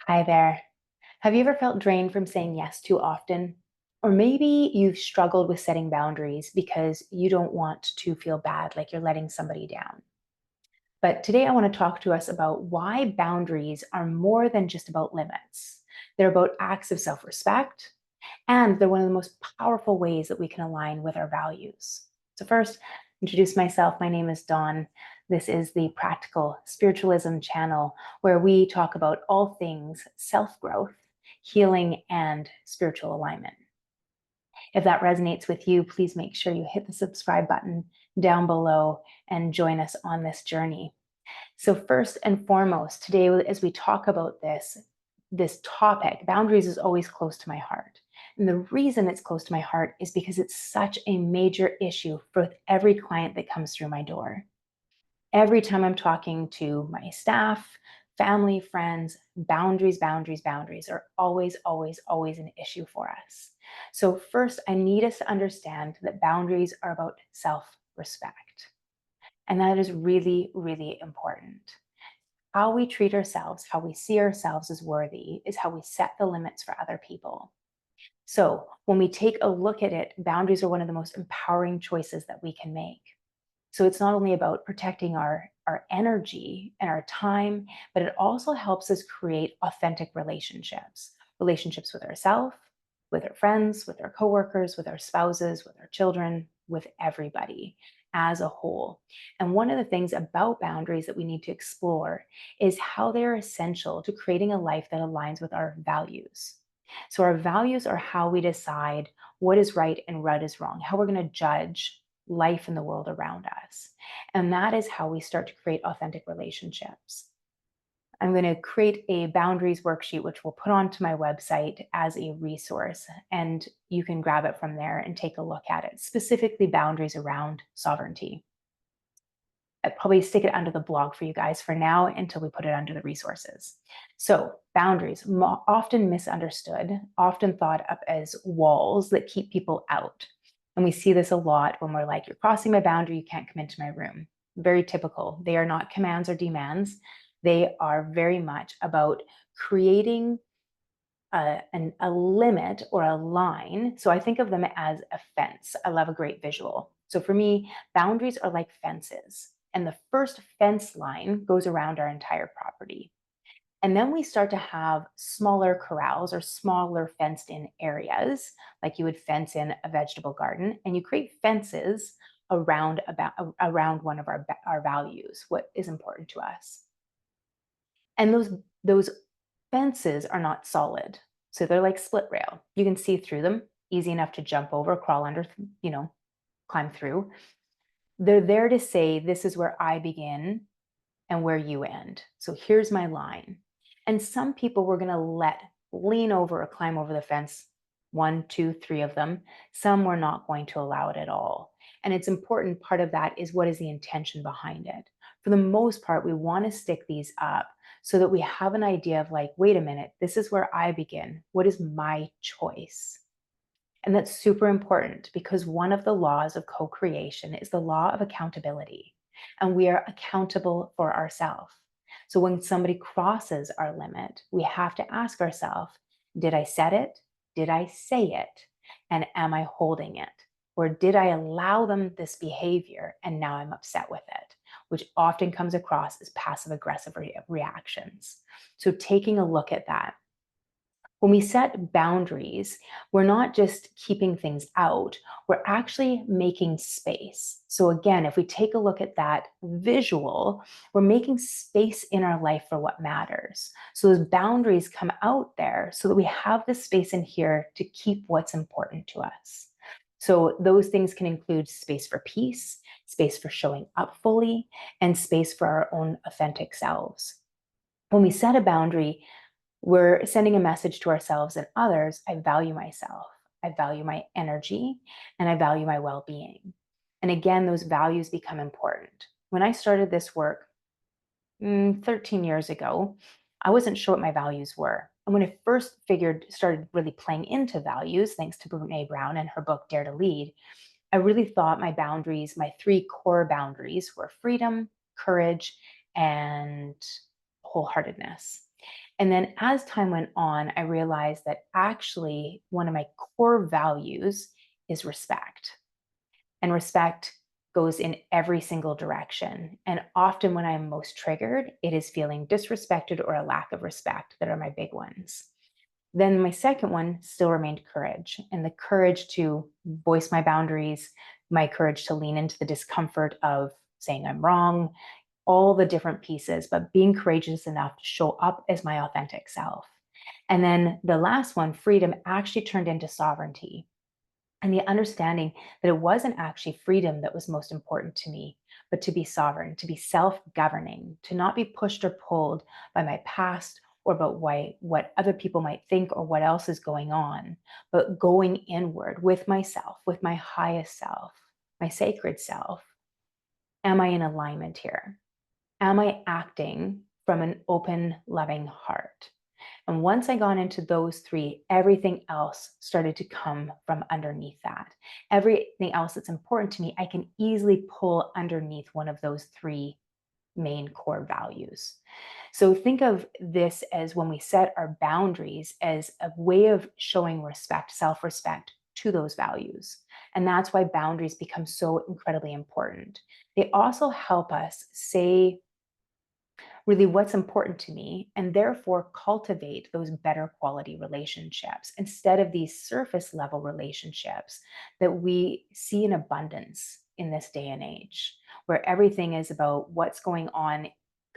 Hi there. Have you ever felt drained from saying yes too often? Or maybe you've struggled with setting boundaries because you don't want to feel bad, like you're letting somebody down. But today I want to talk to us about why boundaries are more than just about limits. They're about acts of self respect, and they're one of the most powerful ways that we can align with our values. So, first, introduce myself. My name is Dawn. This is the Practical Spiritualism channel where we talk about all things self growth, healing, and spiritual alignment. If that resonates with you, please make sure you hit the subscribe button down below and join us on this journey. So, first and foremost, today, as we talk about this topic, boundaries is always close to my heart. And the reason it's close to my heart is because it's such a major issue for every client that comes through my door. Every time I'm talking to my staff, family, friends, boundaries are always, always, always an issue for us. So, first, I need us to understand that boundaries are about self respect. And that is really, really important. How we treat ourselves, how we see ourselves as worthy, is how we set the limits for other people. So, when we take a look at it, boundaries are one of the most empowering choices that we can make. So, it's not only about protecting our energy and our time, but it also helps us create authentic relationships with ourselves, with our friends, with our coworkers, with our spouses, with our children, with everybody as a whole. And one of the things about boundaries that we need to explore is how they're essential to creating a life that aligns with our values. So, our values are how we decide what is right and what is wrong, how we're going to judge life in the world around us. And that is how we start to create authentic relationships. I'm going to create a boundaries worksheet, which we'll put onto my website as a resource, and you can grab it from there and take a look at it, specifically boundaries around sovereignty. I'd probably stick it under the blog for you guys for now until we put it under the resources. So, boundaries, often misunderstood, often thought up as walls that keep people out. And we see this a lot when we're like, you're crossing my boundary, you can't come into my room. Very typical. They are not commands or demands. They are very much about creating a limit or a line. So I think of them as a fence. I love a great visual. So for me, boundaries are like fences. And the first fence line goes around our entire property. And then we start to have smaller corrals or smaller fenced in areas, like you would fence in a vegetable garden, and you create fences around one of our values, what is important to us. And those fences are not solid. So they're like split rail. You can see through them, easy enough to jump over, crawl under, climb through. They're there to say, this is where I begin and where you end. So here's my line. And some people we're going to let lean over or climb over the fence, one, two, three of them. Some we're not going to allow it at all. And it's important, part of that is what is the intention behind it. For the most part, we want to stick these up so that we have an idea of like, wait a minute, this is where I begin. What is my choice? And that's super important because one of the laws of co creation is the law of accountability. And we are accountable for ourselves. So when somebody crosses our limit, we have to ask ourselves, did I set it? Did I say it? And am I holding it? Or did I allow them this behavior and now I'm upset with it, which often comes across as passive aggressive reactions. So taking a look at that. When we set boundaries, we're not just keeping things out, we're actually making space. So, again, if we take a look at that visual, we're making space in our life for what matters. So, those boundaries come out there so that we have the space in here to keep what's important to us. So, those things can include space for peace, space for showing up fully, and space for our own authentic selves. When we set a boundary, we're sending a message to ourselves and others. I value myself, I value my energy, and I value my well being. And again, those values become important. When I started this work 13 years ago, I wasn't sure what my values were. And when I first started really playing into values, thanks to Brene Brown and her book, Dare to Lead, I really thought my boundaries, my three core boundaries were freedom, courage, and wholeheartedness. And then as time went on, I realized that actually one of my core values is respect. And respect goes in every single direction. And often when I'm most triggered, it is feeling disrespected or a lack of respect that are my big ones. Then my second one still remained courage, and the courage to voice my boundaries, my courage to lean into the discomfort of saying I'm wrong, all the different pieces, but being courageous enough to show up as my authentic self. And then the last one, freedom, actually turned into sovereignty. And the understanding that it wasn't actually freedom that was most important to me, but to be sovereign, to be self governing, to not be pushed or pulled by my past or about what other people might think or what else is going on, but going inward with myself, with my highest self, my sacred self. Am I in alignment here? Am I acting from an open, loving heart? And once I got into those three, everything else started to come from underneath that. Everything else that's important to me, I can easily pull underneath one of those three main core values. So think of this as when we set our boundaries as a way of showing respect, self respect to those values. And that's why boundaries become so incredibly important. They also help us say really what's important to me and therefore cultivate those better quality relationships instead of these surface level relationships that we see in abundance in this day and age, where everything is about what's going on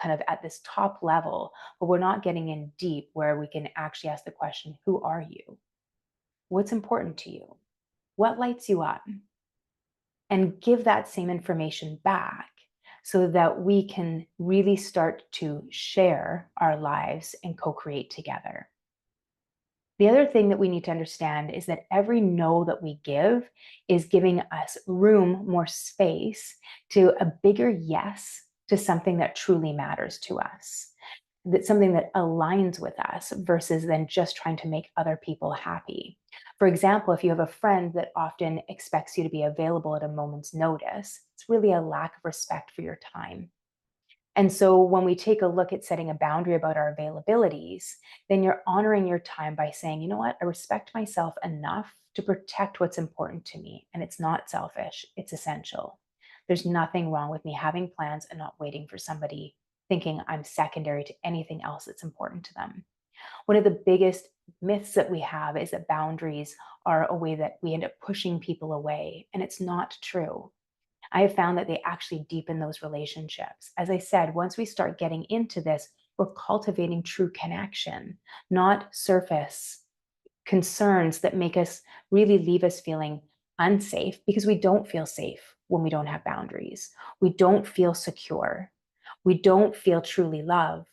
kind of at this top level, but we're not getting in deep where we can actually ask the question, who are you? What's important to you? What lights you up? And give that same information back so that we can really start to share our lives and co create together. The other thing that we need to understand is that every no that we give is giving us room, more space to a bigger yes to something that truly matters to us. That's something that aligns with us versus then just trying to make other people happy. For example, if you have a friend that often expects you to be available at a moment's notice, it's really a lack of respect for your time. And so when we take a look at setting a boundary about our availabilities, then you're honoring your time by saying, you know what, I respect myself enough to protect what's important to me. And it's not selfish, it's essential. There's nothing wrong with me having plans and not waiting for somebody thinking I'm secondary to anything else that's important to them. One of the biggest myths that we have is that boundaries are a way that we end up pushing people away, and it's not true. I have found that they actually deepen those relationships. As I said, once we start getting into this, we're cultivating true connection, not surface concerns that make us really leave us feeling unsafe because we don't feel safe when we don't have boundaries. We don't feel secure. We don't feel truly loved,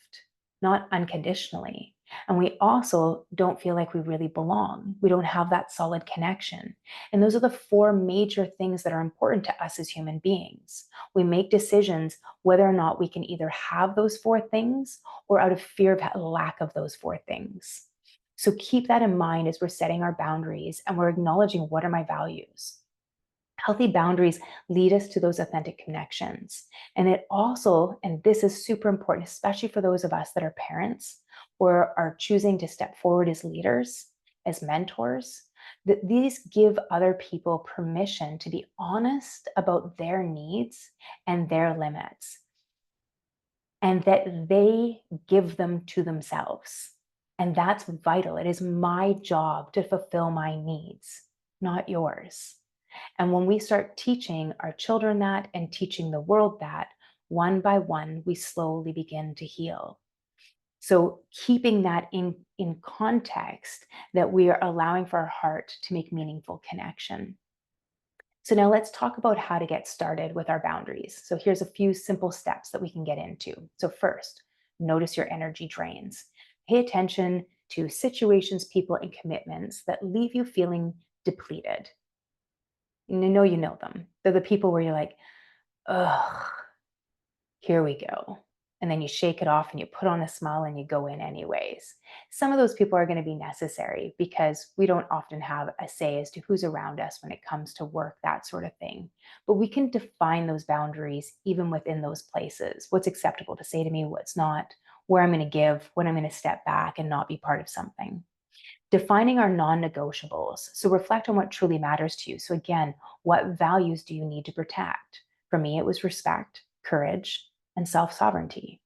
not unconditionally. And we also don't feel like we really belong. We don't have that solid connection. And those are the four major things that are important to us as human beings. We make decisions whether or not we can either have those four things or out of fear of lack of those four things. So keep that in mind as we're setting our boundaries and we're acknowledging what are my values. Healthy boundaries lead us to those authentic connections. And it also, and this is super important, especially for those of us that are parents or are choosing to step forward as leaders, as mentors, that these give other people permission to be honest about their needs and their limits, and that they give them to themselves. And that's vital. It is my job to fulfill my needs, not yours. And when we start teaching our children that and teaching the world that, one by one, we slowly begin to heal. So keeping that in context, that we are allowing for our heart to make meaningful connection. So now let's talk about how to get started with our boundaries. So here's a few simple steps that we can get into. So first, notice your energy drains. Pay attention to situations, people, and commitments that leave you feeling depleted. You know them. They're the people where you're like, ugh, here we go. And then you shake it off and you put on a smile and you go in anyways. Some of those people are going to be necessary because we don't often have a say as to who's around us when it comes to work, that sort of thing. But we can define those boundaries even within those places. What's acceptable to say to me, what's not, where I'm going to give, when I'm going to step back and not be part of something. Defining our non negotiables. So reflect on what truly matters to you. So, again, what values do you need to protect? For me, it was respect, courage, and self sovereignty.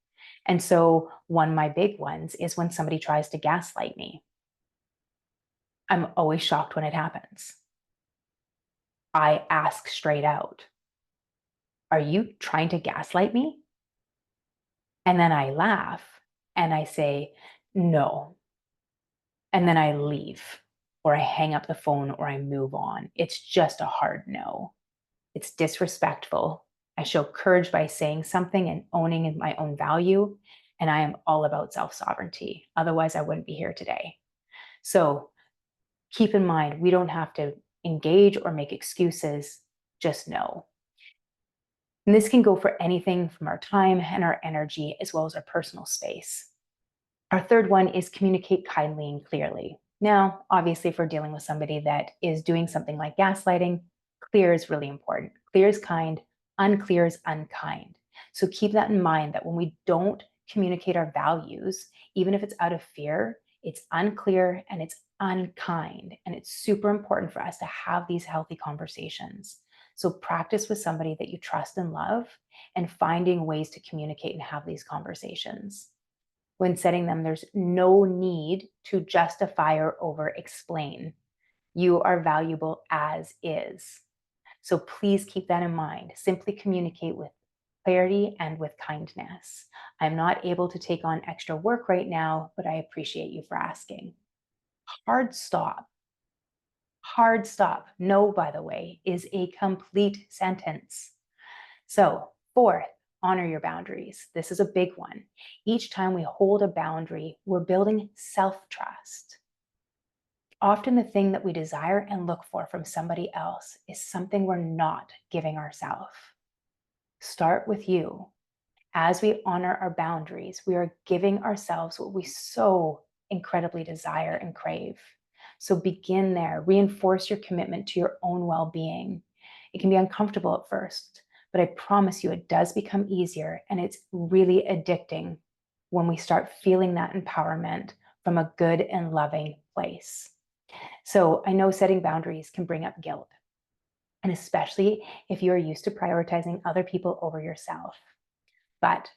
And so, one of my big ones is when somebody tries to gaslight me. I'm always shocked when it happens. I ask straight out, "Are you trying to gaslight me?" And then I laugh and I say, "No." And then I leave, or I hang up the phone, or I move on. It's just a hard no. It's disrespectful. I show courage by saying something and owning my own value. And I am all about self sovereignty. Otherwise, I wouldn't be here today. So keep in mind, we don't have to engage or make excuses, just know. And this can go for anything from our time and our energy, as well as our personal space. Our third one is communicate kindly and clearly. Now, obviously, if we're dealing with somebody that is doing something like gaslighting, clear is really important. Clear is kind, unclear is unkind. So keep that in mind that when we don't communicate our values, even if it's out of fear, it's unclear and it's unkind. And it's super important for us to have these healthy conversations. So practice with somebody that you trust and love and finding ways to communicate and have these conversations. When setting them, there's no need to justify or over explain. You are valuable as is. So please keep that in mind. Simply communicate with clarity and with kindness. I'm not able to take on extra work right now, but I appreciate you for asking. Hard stop. Hard stop. No, by the way, is a complete sentence. So, fourth, honor your boundaries. This is a big one. Each time we hold a boundary, we're building self trust. Often, the thing that we desire and look for from somebody else is something we're not giving ourselves. Start with you. As we honor our boundaries, we are giving ourselves what we so incredibly desire and crave. So begin there. Reinforce your commitment to your own well being. It can be uncomfortable at first, but I promise you it does become easier, and it's really addicting when we start feeling that empowerment from a good and loving place. So I know setting boundaries can bring up guilt, and especially if you're used to prioritizing other people over yourself. But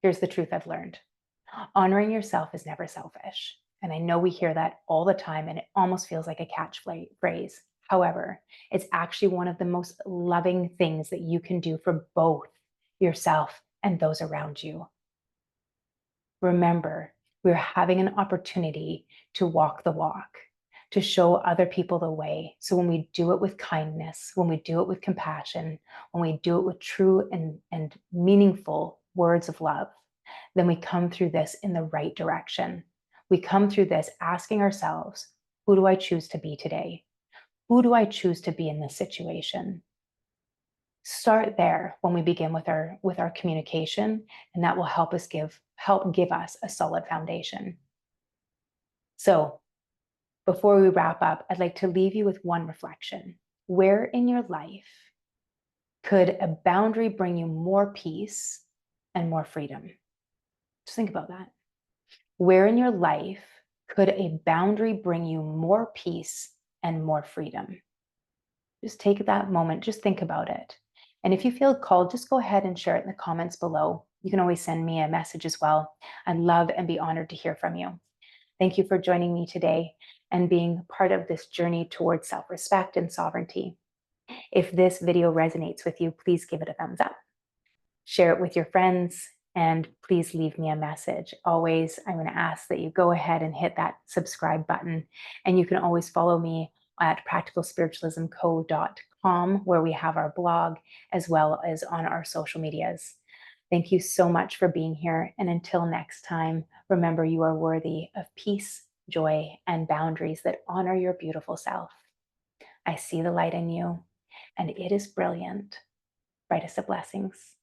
here's the truth I've learned. Honoring yourself is never selfish. And I know we hear that all the time, and it almost feels like a catchphrase. However, it's actually one of the most loving things that you can do for both yourself and those around you. Remember, we're having an opportunity to walk the walk, to show other people the way. So when we do it with kindness, when we do it with compassion, when we do it with true and meaningful words of love, then we come through this in the right direction. We come through this asking ourselves, who do I choose to be today? Who do I choose to be in this situation? Start there when we begin with our communication, and that will help give us a solid foundation. So before we wrap up, I'd like to leave you with one reflection. Where in your life could a boundary bring you more peace and more freedom? Just think about that. Where in your life could a boundary bring you more peace and more freedom? Just take that moment, just think about it. And if you feel called, just go ahead and share it in the comments below. You can always send me a message as well. I'd love and be honored to hear from you. Thank you for joining me today and being part of this journey towards self-respect and sovereignty. If this video resonates with you, please give it a thumbs up. Share it with your friends, and please leave me a message. Always, I'm going to ask that you go ahead and hit that subscribe button. And you can always follow me at practicalspiritualismco.com, where we have our blog, as well as on our social medias. Thank you so much for being here. And until next time, remember you are worthy of peace, joy, and boundaries that honor your beautiful self. I see the light in you, and it is brilliant. Brightest of blessings.